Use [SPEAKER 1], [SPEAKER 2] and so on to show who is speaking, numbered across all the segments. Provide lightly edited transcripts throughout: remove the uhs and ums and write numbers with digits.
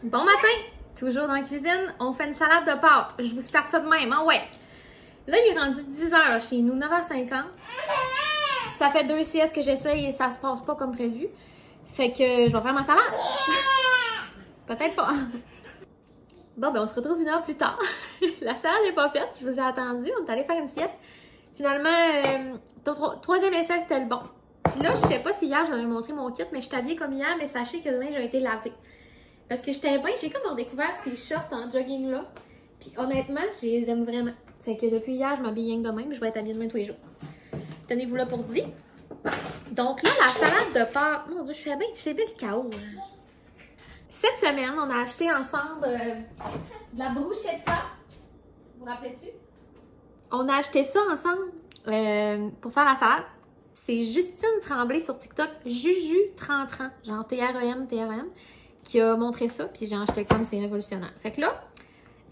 [SPEAKER 1] Bon matin! Toujours dans la cuisine, on fait une salade de pâtes. Je vous starte ça de même, hein? Ouais! Là, il est rendu 10h chez nous, 9h50. Ça fait 2 siestes que j'essaye et ça se passe pas comme prévu. Fait que je vais faire ma salade. Peut-être pas. Bon, ben on se retrouve 1 heure plus tard. La salade n'est pas faite, je vous ai attendu. On est allé faire une sieste. Finalement, troisième essai, c'était le bon. Puis là, je sais pas si hier, je vous avais montré mon kit, mais je suis habillée comme hier, mais sachez que le linge a été lavé. Parce que j'étais bien, j'ai comme redécouvert ces shorts en jogging là. Puis honnêtement, je les aime vraiment. Fait que depuis hier, je m'habille rien que de même, je vais être habillée de même tous les jours. Tenez-vous là pour dire. Donc là, la salade de pâtes, mon Dieu, je fais bien le chaos. Hein. Cette semaine, on a acheté ensemble de la bruschetta. Vous vous rappelez-tu? On a acheté ça ensemble pour faire la salade. C'est Justine Tremblay sur TikTok, Juju3030, genre TREM, qui a montré ça. Puis j'ai acheté comme c'est révolutionnaire. Fait que là,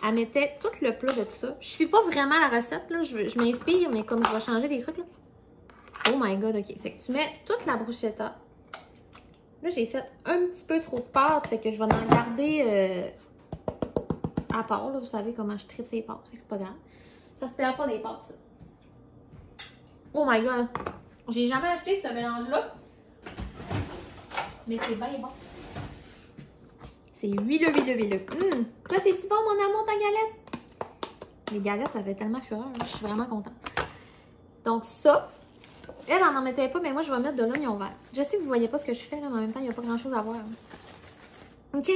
[SPEAKER 1] elle mettait tout le plat de tout ça. Je suis pas vraiment la recette, là. Je m'inspire, mais comme je vais changer des trucs, là. Oh my god, ok. Fait que tu mets toute la bruschetta. Là, j'ai fait un petit peu trop de pâtes, fait que je vais en garder à part. Là, vous savez comment je tripe ces pâtes, fait que c'est pas grave. Ça se perd pas des pâtes, ça. Oh my god! J'ai jamais acheté ce mélange-là. Mais c'est bien bon. C'est huileux. Toi, c'est-tu bon, mon amour, ta galette? Les galettes, ça fait tellement fureur. Je suis vraiment contente. Donc ça, elle n'en mettait pas, mais moi, je vais mettre de l'oignon vert. Je sais que vous ne voyez pas ce que je fais, là, mais en même temps, il n'y a pas grand-chose à voir. OK?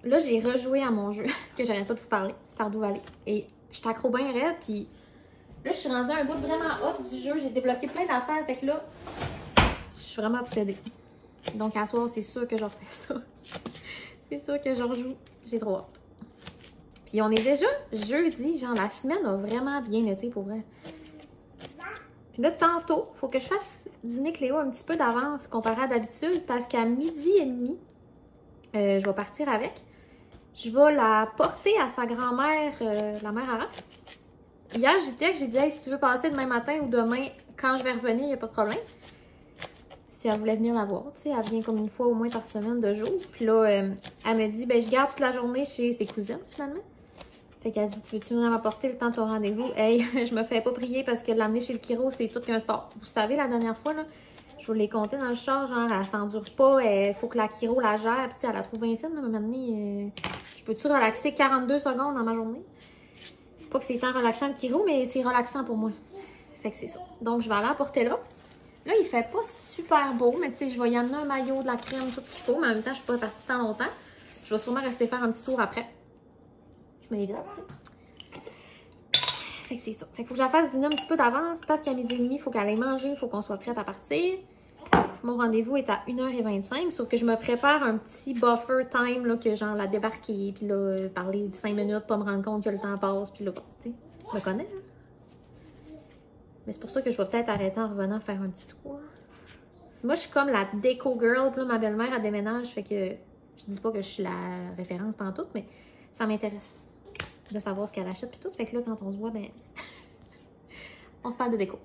[SPEAKER 1] Là, j'ai rejoué à mon jeu que j'arrête pas de vous parler, Stardew Valley. Et je suis accro bien raide, puis là, je suis rendue à un bout vraiment hot du jeu. J'ai débloqué plein d'affaires, fait que là, je suis vraiment obsédée. Donc, à soir, c'est sûr que je refais ça. C'est sûr que je rejoue. J'ai trop hâte. Puis, on est déjà jeudi. Genre, la semaine a vraiment bien été pour vrai. Puis là, tantôt, il faut que je fasse dîner Cléo un petit peu d'avance comparé à d'habitude parce qu'à 12h30, je vais partir avec. Je vais la porter à sa grand-mère, la mère Araf. Hier, j'ai dit, hey, si tu veux passer demain matin ou demain, quand je vais revenir, il n'y a pas de problème. Si elle voulait venir la voir, tu sais, elle vient comme une fois au moins par semaine de jour. Puis là, elle me dit, ben je garde toute la journée chez ses cousines, finalement. Fait qu'elle dit, tu veux-tu venir m'apporter le temps de ton rendez-vous? Hey, je me fais pas prier parce que l'amener chez le chiro, c'est tout qu'un sport. Vous savez, la dernière fois, là, je vous l'ai compté dans le char, genre, elle s'endure pas, il faut que la chiro la gère, puis elle la trouve bien fine, là, mais maintenant, je peux-tu relaxer 42 secondes dans ma journée? Pas que c'est tant relaxant le chiro, mais c'est relaxant pour moi. Fait que c'est ça. Donc, je vais aller apporter là. Là, il fait pas super beau, mais tu sais, je vais y amener un maillot, de la crème, tout ce qu'il faut, mais en même temps, je suis pas partie tant longtemps. Je vais sûrement rester faire un petit tour après. Je mets les là, tu sais. Fait que c'est ça. Fait qu'il faut que je la fasse dîner un petit peu d'avance parce qu'à 12h30, il faut qu'elle aille manger, il faut qu'on soit prête à partir. Mon rendez-vous est à 1h25, sauf que je me prépare un petit buffer time, là, que genre la débarquer, puis là, parler de 5 minutes, pas me rendre compte que le temps passe, puis là, bon, tu sais, je me connais, hein? Mais c'est pour ça que je vais peut-être arrêter en revenant faire un petit tour. Moi, je suis comme la déco girl, puis là, ma belle-mère, elle déménage, fait que je dis pas que je suis la référence pantoute, mais ça m'intéresse de savoir ce qu'elle achète, puis tout. Fait que là, quand on se voit, ben, on se parle de déco.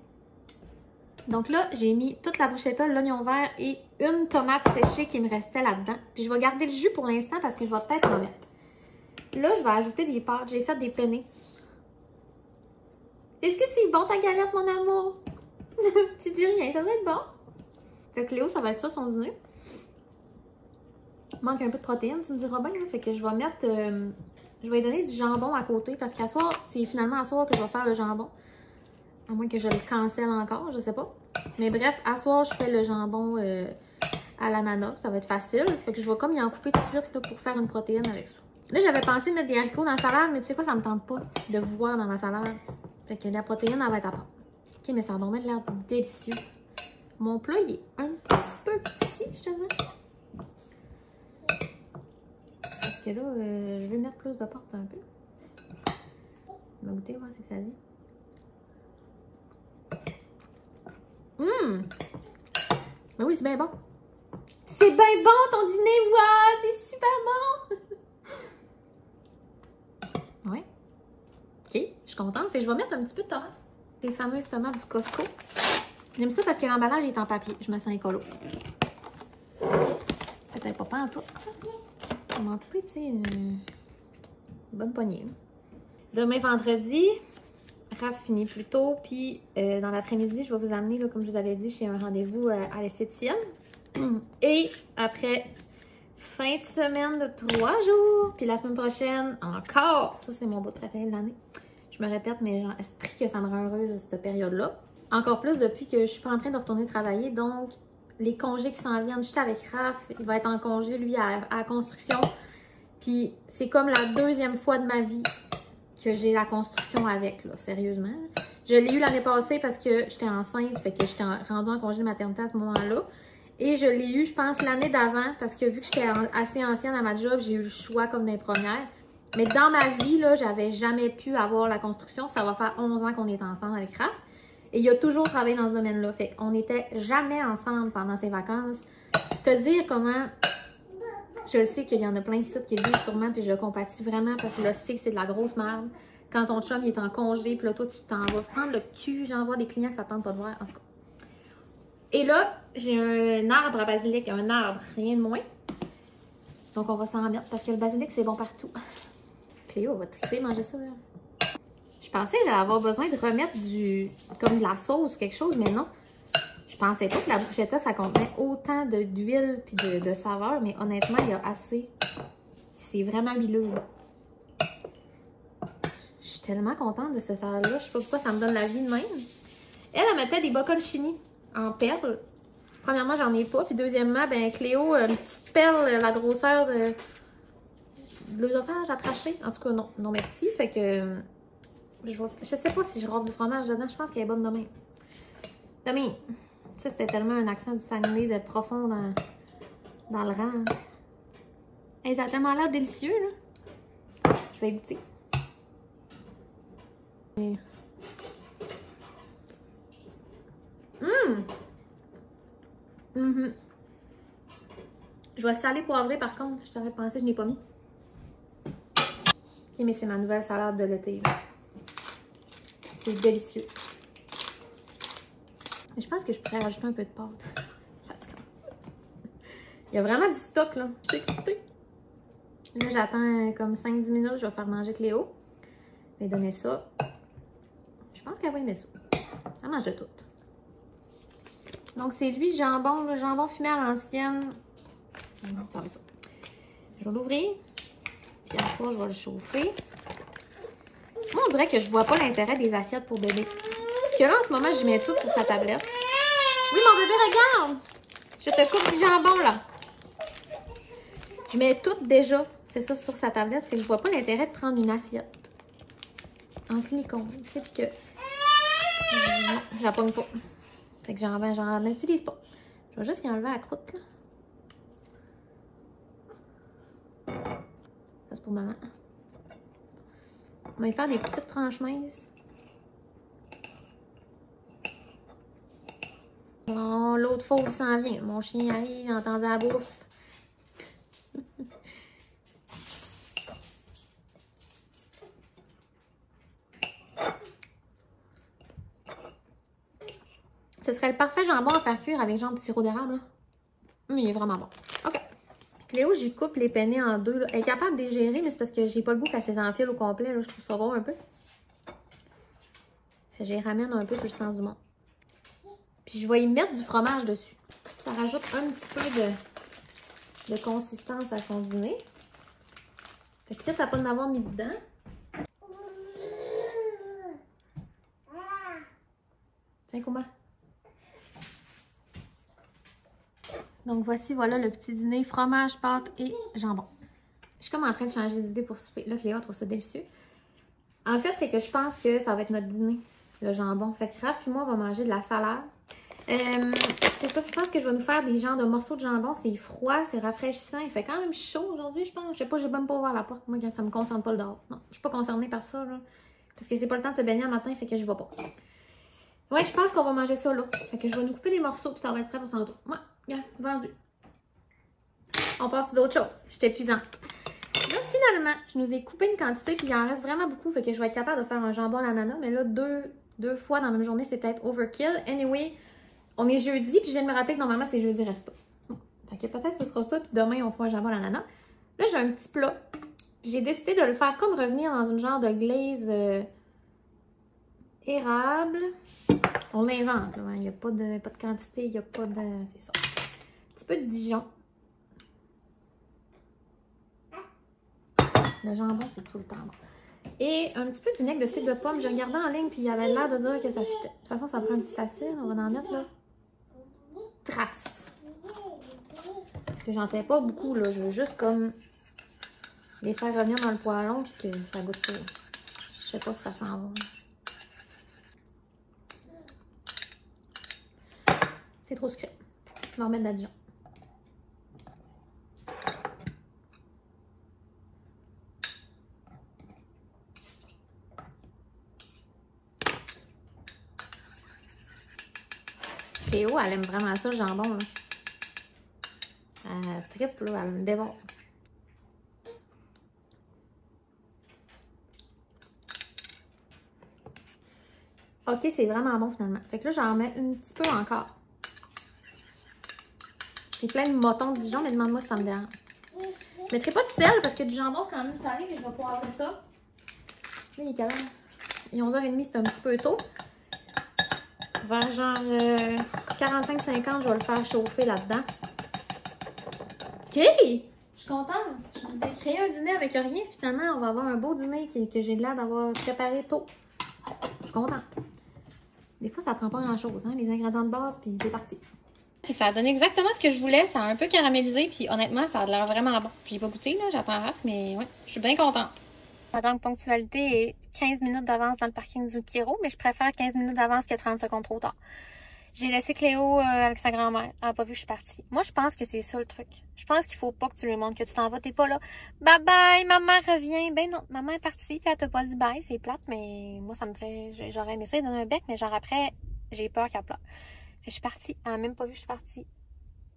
[SPEAKER 1] Donc là, j'ai mis toute la bruschetta, l'oignon vert et une tomate séchée qui me restait là-dedans. Puis je vais garder le jus pour l'instant parce que je vais peut-être en mettre. Là, je vais ajouter des pâtes. J'ai fait des penne. Est-ce que c'est bon ta galette, mon amour? Tu dis rien, ça doit être bon. Fait que Léo, ça va être ça son dîner. Il manque un peu de protéines, tu me diras bien. Hein? Fait que je vais mettre... je vais lui donner du jambon à côté parce qu'à soir, c'est finalement à soir que je vais faire le jambon. À moins que je le cancelle encore, je sais pas. Mais bref, à soir, je fais le jambon à l'ananas. Ça va être facile. Fait que je vais comme y en couper tout de suite là, pour faire une protéine avec ça. Là, j'avais pensé mettre des haricots dans la salade, mais tu sais quoi, ça me tente pas de vous voir dans ma salade. Fait que la protéine, elle va être à part. Ok, mais ça va donc l'air délicieux. Mon plat, il est un petit peu petit, je te dis. Parce que là, je vais mettre plus de pâte un peu. Je vais goûter, voir ce que ça dit. Mais oui, c'est bien bon. C'est bien bon ton dîner, waouh, c'est super bon. Ouais. Ok, je suis contente. Fait que je vais mettre un petit peu de tomate. Ces fameuses tomates du Costco. J'aime ça parce que l'emballage est en papier. Je me sens écolo. Peut-être pas en tout. On va m'en couper, tu sais, une bonne poignée. Demain, vendredi, Raph finit plus tôt. Puis, dans l'après-midi, je vais vous amener, là, comme je vous avais dit, chez un rendez-vous à l'esthéticienne. Et après, fin de semaine de 3 jours. Puis la semaine prochaine, encore. Ça, c'est mon bout préféré de l'année. Je me répète, mais genre, esprit que ça me rend heureuse cette période-là. Encore plus depuis que je suis pas en train de retourner travailler. Donc, les congés qui s'en viennent, j'étais avec Raph. Il va être en congé, lui, à la construction. Puis, c'est comme la deuxième fois de ma vie que j'ai la construction avec, là, sérieusement. Je l'ai eu l'année passée parce que j'étais enceinte, fait que j'étais rendue en congé de maternité à ce moment-là. Et je l'ai eu, je pense, l'année d'avant, parce que vu que j'étais assez ancienne à ma job, j'ai eu le choix comme des premières. Mais dans ma vie, là, j'avais jamais pu avoir la construction. Ça va faire 11 ans qu'on est ensemble avec Raph. Et il a toujours travaillé dans ce domaine-là. Fait qu'on n'était jamais ensemble pendant ses vacances. Te dire comment... Je sais qu'il y en a plein de sites qui le disent sûrement, puis je compatis vraiment parce que je sais que c'est de la grosse merde. Quand ton chum il est en congé, puis là, toi, tu t'en vas prendre le cul. J'en vois des clients que ça tente pas de voir, en tout cas. Et là, j'ai un arbre à basilic, un arbre, rien de moins. Donc, on va s'en remettre parce que le basilic, c'est bon partout. Cléo, on va triper manger ça. Là. Je pensais que j'allais avoir besoin de remettre comme de la sauce ou quelque chose, mais non. Je pensais pas que la bruschetta, ça contenait autant d'huile et de saveur, mais honnêtement, il y a assez. C'est vraiment huileux. Je suis tellement contente de ce salade-là. Je sais pas pourquoi ça me donne la vie de même. Elle mettait des bocconcini en perles. Premièrement, j'en ai pas. Puis deuxièmement, ben Cléo, une petite perle, la grosseur de l'œsophage à tracher. En tout cas, non. Non, merci. Fait que je sais pas si je robe du fromage dedans. Je pense qu'elle est bonne demain. Demain. Ça, c'était tellement un accent du Saguenay de profond dans le rang. Hey, ça a tellement l'air délicieux, là. Je vais goûter. Je vais saler poivré par contre. Je t'aurais pensé, je n'ai pas mis. Ok, mais c'est ma nouvelle salade de l'été. C'est délicieux. Mais je pense que je pourrais rajouter un peu de pâte. Il y a vraiment du stock là. Je suis excitée. Là, j'attends comme 5-10 minutes. Je vais faire manger Cléo. Je vais donner ça. Je pense qu'elle va aimer ça. Elle mange de tout. Donc, c'est lui, jambon, le jambon fumé à l'ancienne. Ça va être ça. Je vais l'ouvrir. Puis après, je vais le chauffer. Moi, on dirait que je vois pas l'intérêt des assiettes pour bébé. Parce que là, en ce moment, je mets tout sur sa tablette. Oui, mon bébé, regarde! Je te coupe du jambon, là. Je mets tout déjà, c'est ça, sur sa tablette. Fait que je vois pas l'intérêt de prendre une assiette en silicone. Tu sais, puis que... Non, j'en pogne pas. Fait que j'en utilise pas. Je vais juste y enlever la croûte, là. Ça, c'est pour maman. On va y faire des petites tranches minces. Oh, l'autre fauve s'en vient. Mon chien arrive, il a entendu la bouffe. Ce serait le parfait jambon à faire cuire avec genre du sirop d'érable. Mais il est vraiment bon. OK. Puis Cléo, j'y coupe les penne en deux. Là. Elle est capable de les gérer, mais c'est parce que j'ai pas le goût qu'elle s'les enfile au complet. Là. Je trouve ça gros un peu. Fait que je les ramène un peu sur le sens du monde. Puis je vais y mettre du fromage dessus. Ça rajoute un petit peu de consistance à son dîner. Fait que peut-être à pas de m'avoir mis dedans. Tiens, comment? Donc voici, voilà le petit dîner, fromage, pâte et jambon. Je suis comme en train de changer d'idée pour souper. Là, Cléa trouve ça délicieux. En fait, c'est que je pense que ça va être notre dîner, le jambon. Fait que Raph et moi, on va manger de la salade. C'est ça, je pense que je vais nous faire des genres de morceaux de jambon. C'est froid, c'est rafraîchissant. Il fait quand même chaud aujourd'hui, je pense. Je sais pas, j'ai même pas ouvert la porte. Moi, ça me concerne pas le dehors. Non, je suis pas concernée par ça, là. Parce que c'est pas le temps de se baigner le matin, fait que je vais pas. Ouais, je pense qu'on va manger ça là. Fait que je vais nous couper des morceaux, puis ça va être prêt pour tantôt. Ouais, regarde, vendu. On passe à d'autres choses. Je suis épuisante. Là, finalement, je nous ai coupé une quantité, puis il en reste vraiment beaucoup. Fait que je vais être capable de faire un jambon à l'ananas. Mais là, deux fois dans la même journée, c'est peut-être overkill. Anyway, on est jeudi, puis je viens de me rappeler que normalement, c'est jeudi resto. Fait que peut-être ce sera ça, puis demain, on fera un jambon à l'ananas. Là, j'ai un petit plat. J'ai décidé de le faire comme revenir dans une genre de glaze érable. On l'invente, là. Il n'y a pas de quantité, il n'y a pas de... C'est ça. Un petit peu de Dijon. Le jambon, c'est tout le temps bon. Et un petit peu de vinaigre de cidre de pomme. J'ai regardé en ligne, puis il avait l'air de dire que ça fitait. De toute façon, ça prend un petit acide. On va en mettre, là. Trace. Parce que j'en fais pas beaucoup, là. Je veux juste comme les faire revenir dans le poêlon, puis que ça goûte ça. Je sais pas si ça s'en va. C'est trop sucré. On va remettre de la Dijon. Théo, elle aime vraiment ça, le jambon, là. Elle tripe, là, elle me dévore. Ok, c'est vraiment bon, finalement. Fait que là, j'en mets un petit peu encore. C'est plein de motons de Dijon, mais demande-moi si ça me dérange. Je mettrai pas de sel, parce que du jambon, c'est quand même salé, mais je vais poivrer ça. Là, il est quelle heure? Il est 11h30, c'est un petit peu tôt. Vers genre 45-50, je vais le faire chauffer là-dedans. OK! Je suis contente. Je vous ai créé un dîner avec rien. Finalement, on va avoir un beau dîner que j'ai l'air d'avoir préparé tôt. Je suis contente. Des fois, ça prend pas grand-chose, hein? Les ingrédients de base, puis c'est parti. Et ça a donné exactement ce que je voulais. Ça a un peu caramélisé, puis honnêtement, ça a l'air vraiment bon. J'ai pas goûté, là. J'attends Raph, mais ouais, je suis bien contente. Madame Ponctualité est 15 minutes d'avance dans le parking du Kiro, mais je préfère 15 minutes d'avance que 30 secondes trop tard. J'ai laissé Cléo avec sa grand-mère. Elle n'a pas vu que je suis partie. Moi, je pense que c'est ça le truc. Je pense qu'il faut pas que tu lui montres que tu t'en vas, t'es pas là. Bye bye, maman revient. Ben non, maman est partie, puis elle t'a pas dit bye. C'est plate, mais moi, ça me fait... J'aurais aimé ça, lui donner un bec, mais genre après, j'ai peur qu'elle pleure. Fait que je suis partie. Elle n'a même pas vu que je suis partie.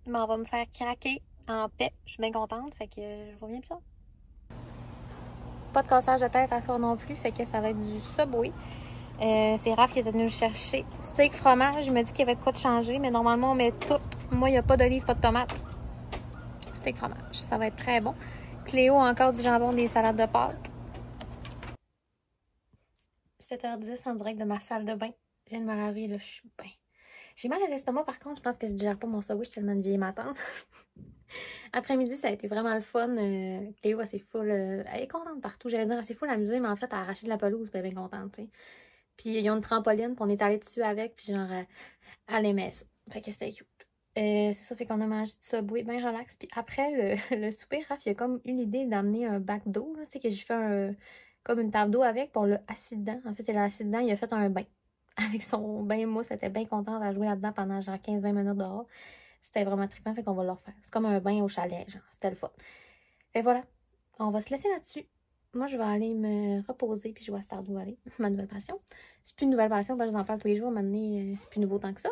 [SPEAKER 1] Mais on va me faire craquer en paix. Je suis bien contente. Fait que je vois bien plus ça. Pas de cassage de tête à soir non plus, fait que ça va être du Subway. C'est Raph qui est venu le chercher. Steak fromage, il m'a dit qu'il y avait de quoi de changer, mais normalement on met tout. Moi, il n'y a pas d'olive, pas de tomate. Steak fromage, ça va être très bon. Cléo a encore du jambon, des salades de pâtes. 7h10 en direct de ma salle de bain. Je viens de me laver, là, je suis bien. J'ai mal à l'estomac par contre, je pense que je ne digère pas mon Subway, je suis tellement une vieille ma tante. Après-midi, ça a été vraiment le fun. Cléo, elle full. Elle est contente partout. J'allais dire, elle s'est full amusée, mais en fait, elle a arraché de la pelouse, puis elle est bien contente, tu sais. Puis, ils ont une trampoline, puis on est allé dessus avec, puis genre, elle aimait ça. Fait que c'était cute. C'est ça, fait qu'on a mangé du Subway, bien relax. Puis après, le souper, Raph, il a comme eu l'idée d'amener un bac d'eau, tu sais, que j'ai fait comme une table d'eau avec, puis on l'a assis dedans. En fait, il a assis dedans, il a fait un bain. Avec son bain mousse, elle était bien contente à jouer là-dedans pendant genre 15-20 minutes dehors. C'était vraiment trippant, fait qu'on va le refaire. C'est comme un bain au chalet, genre. C'était le fun. Et voilà. On va se laisser là-dessus. Moi, je vais aller me reposer, puis je vois Stardew aller. Ma nouvelle passion. C'est plus une nouvelle passion, je vous en parle tous les jours. Maintenant, c'est plus nouveau tant que ça.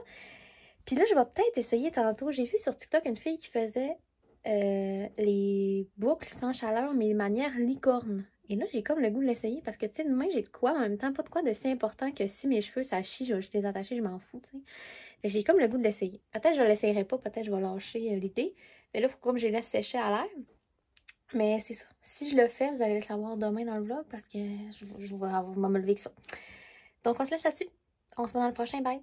[SPEAKER 1] Puis là, je vais peut-être essayer tantôt. J'ai vu sur TikTok une fille qui faisait les boucles sans chaleur, mais de manière licorne. Et là, j'ai comme le goût de l'essayer parce que, tu sais, demain, j'ai de quoi, en même temps, pas de quoi de si important que si mes cheveux, ça chie, je vais juste les attacher, je m'en fous, tu sais. J'ai comme le goût de l'essayer. Peut-être que je ne l'essayerai pas, peut-être que je vais lâcher l'idée. Mais là, il faut comme je les laisse sécher à l'air. Mais c'est ça. Si je le fais, vous allez le savoir demain dans le vlog parce que je vais me lever avec ça. Donc, on se laisse là-dessus. On se voit dans le prochain. Bye!